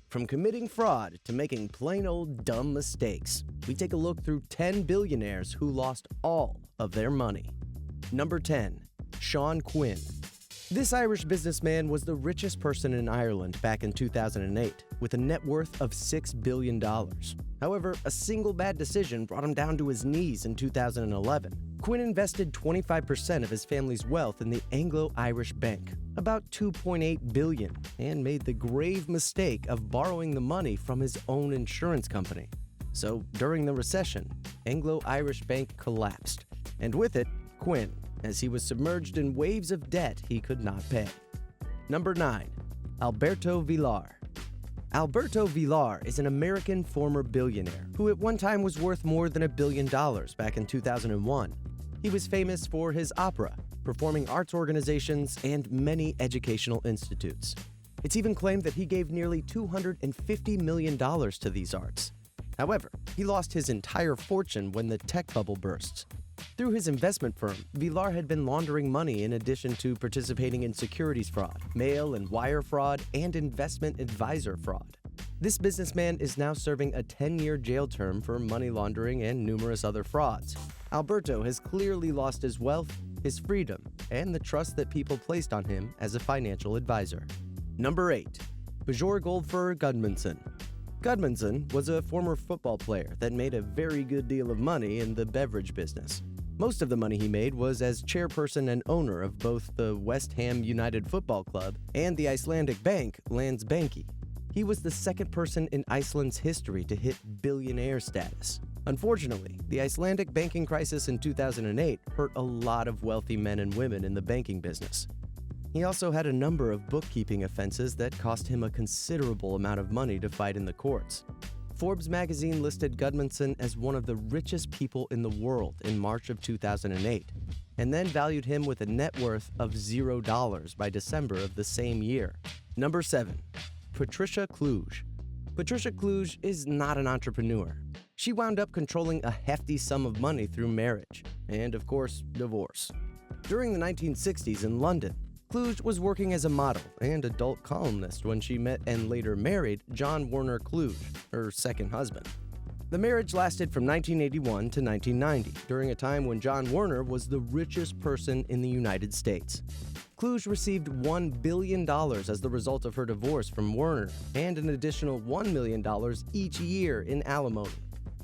From committing fraud to making plain old dumb mistakes, we take a look through 10 billionaires who lost all of their money. Number 10. Sean Quinn. This Irish businessman was the richest person in Ireland back in 2008, with a net worth of $6 billion. However, a single bad decision brought him down to his knees in 2011. Quinn invested 25% of his family's wealth in the Anglo-Irish Bank, about $2.8 billion, and made the grave mistake of borrowing the money from his own insurance company. So, during the recession, Anglo-Irish Bank collapsed, and with it, Quinn, as he was submerged in waves of debt he could not pay. Number 9. Alberto Vilar. Alberto Vilar is an American former billionaire who at one time was worth more than $1 billion back in 2001. He was famous for his opera, performing arts organizations, and many educational institutes. It's even claimed that he gave nearly $250 million to these arts. However, he lost his entire fortune when the tech bubble burst. Through his investment firm, Vilar had been laundering money in addition to participating in securities fraud, mail and wire fraud, and investment advisor fraud. This businessman is now serving a 10-year jail term for money laundering and numerous other frauds. Alberto has clearly lost his wealth, his freedom, and the trust that people placed on him as a financial advisor. Number 8. Bjorgolfur Gudmundsson. Gudmundsson was a former football player that made a very good deal of money in the beverage business. Most of the money he made was as chairperson and owner of both the West Ham United Football Club and the Icelandic bank Landsbanki. He was the second person in Iceland's history to hit billionaire status. Unfortunately, the Icelandic banking crisis in 2008 hurt a lot of wealthy men and women in the banking business. He also had a number of bookkeeping offenses that cost him a considerable amount of money to fight in the courts. Forbes magazine listed Gudmundsson as one of the richest people in the world in March of 2008, and then valued him with a net worth of $0 by December of the same year. Number 7. Patricia Kluge. Patricia Kluge is not an entrepreneur. She wound up controlling a hefty sum of money through marriage, and of course, divorce. During the 1960s in London, Kluge was working as a model and adult columnist when she met and later married John Warner Kluge, her second husband. The marriage lasted from 1981 to 1990, during a time when John Warner was the richest person in the United States. Kluge received $1 billion as the result of her divorce from Warner, and an additional $1 million each year in alimony.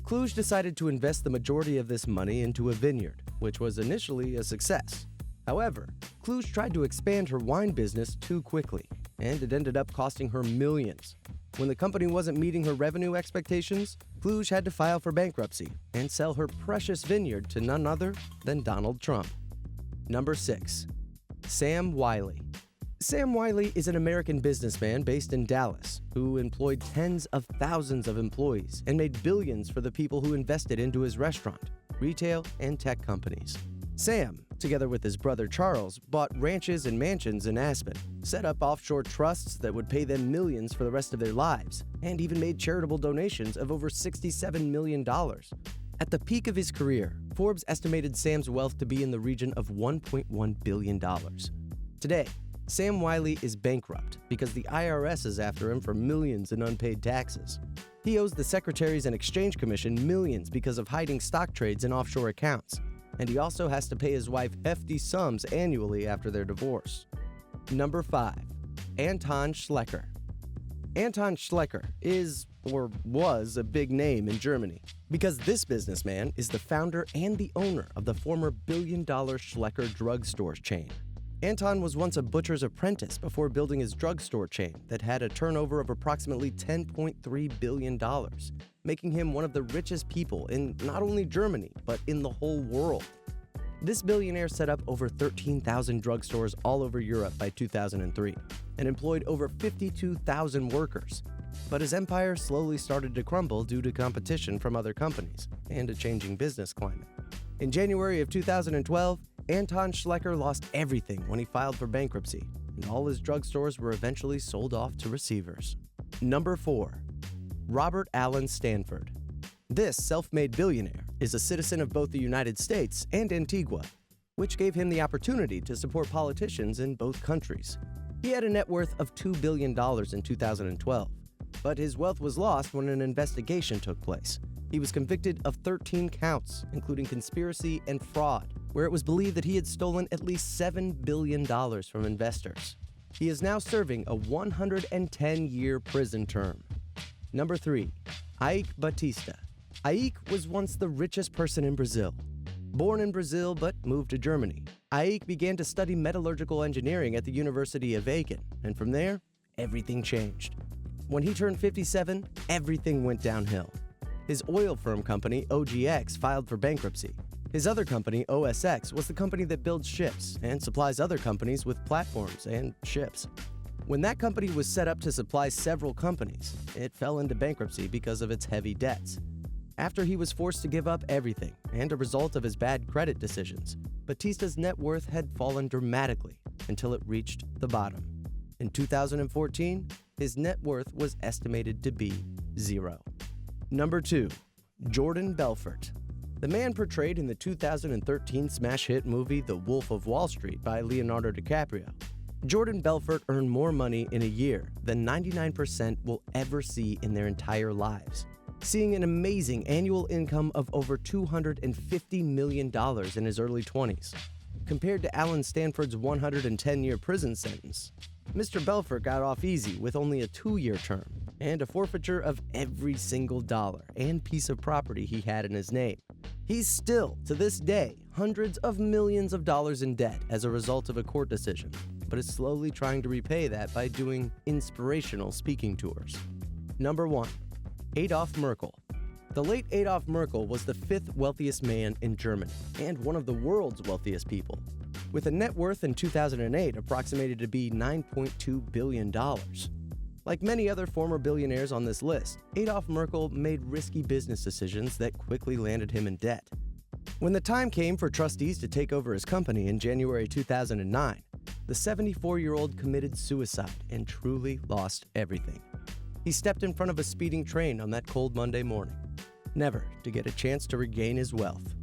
Kluge decided to invest the majority of this money into a vineyard, which was initially a success. However, Kluge tried to expand her wine business too quickly, and it ended up costing her millions. When the company wasn't meeting her revenue expectations, Kluge had to file for bankruptcy and sell her precious vineyard to none other than Donald Trump. Number 6. Sam Wyly. Sam Wyly is an American businessman based in Dallas who employed tens of thousands of employees and made billions for the people who invested into his restaurant, retail, and tech companies. Sam, together with his brother Charles, bought ranches and mansions in Aspen, set up offshore trusts that would pay them millions for the rest of their lives, and even made charitable donations of over $67 million. At the peak of his career, Forbes estimated Sam's wealth to be in the region of $1.1 billion. Today, Sam Wyly is bankrupt because the IRS is after him for millions in unpaid taxes. He owes the Securities and Exchange Commission millions because of hiding stock trades in offshore accounts. And he also has to pay his wife hefty sums annually after their divorce. Number 5. Anton Schlecker. Anton Schlecker is, or was, a big name in Germany because this businessman is the founder and the owner of the former billion-dollar Schlecker drugstore chain. Anton was once a butcher's apprentice before building his drugstore chain that had a turnover of approximately $10.3 billion, making him one of the richest people in not only Germany, but in the whole world. This billionaire set up over 13,000 drugstores all over Europe by 2003 and employed over 52,000 workers. But his empire slowly started to crumble due to competition from other companies and a changing business climate. In January of 2012, Anton Schlecker lost everything when he filed for bankruptcy, and all his drugstores were eventually sold off to receivers. Number 4. Robert Allen Stanford. This self-made billionaire is a citizen of both the United States and Antigua, which gave him the opportunity to support politicians in both countries. He had a net worth of $2 billion in 2012. But his wealth was lost when an investigation took place. He was convicted of 13 counts, including conspiracy and fraud, where it was believed that he had stolen at least $7 billion from investors. He is now serving a 110-year prison term. Number 3. Eike Batista. Eike was once the richest person in Brazil. Born in Brazil but moved to Germany, Eike began to study metallurgical engineering at the University of Aachen, and from there, everything changed. When he turned 57, everything went downhill. His oil firm company, OGX, filed for bankruptcy. His other company, OSX, was the company that builds ships and supplies other companies with platforms and ships. When that company was set up to supply several companies, it fell into bankruptcy because of its heavy debts. After he was forced to give up everything, and a result of his bad credit decisions, Batista's net worth had fallen dramatically until it reached the bottom. In 2014, his net worth was estimated to be 0. Number 2. Jordan Belfort. The man portrayed in the 2013 smash hit movie The Wolf of Wall Street by Leonardo DiCaprio. Jordan Belfort earned more money in a year than 99% will ever see in their entire lives, seeing an amazing annual income of over $250 million in his early 20s. Compared to Alan Stanford's 110-year prison sentence, Mr. Belfort got off easy with only a 2-year term and a forfeiture of every single dollar and piece of property he had in his name. He's still, to this day, hundreds of millions of dollars in debt as a result of a court decision, but is slowly trying to repay that by doing inspirational speaking tours. Number 1. Adolf Merckle. The late Adolf Merckle was the 5th wealthiest man in Germany and one of the world's wealthiest people, with a net worth in 2008 approximated to be $9.2 billion. Like many other former billionaires on this list, Adolf Merckle made risky business decisions that quickly landed him in debt. When the time came for trustees to take over his company in January 2009, the 74-year-old committed suicide and truly lost everything. He stepped in front of a speeding train on that cold Monday morning, never to get a chance to regain his wealth.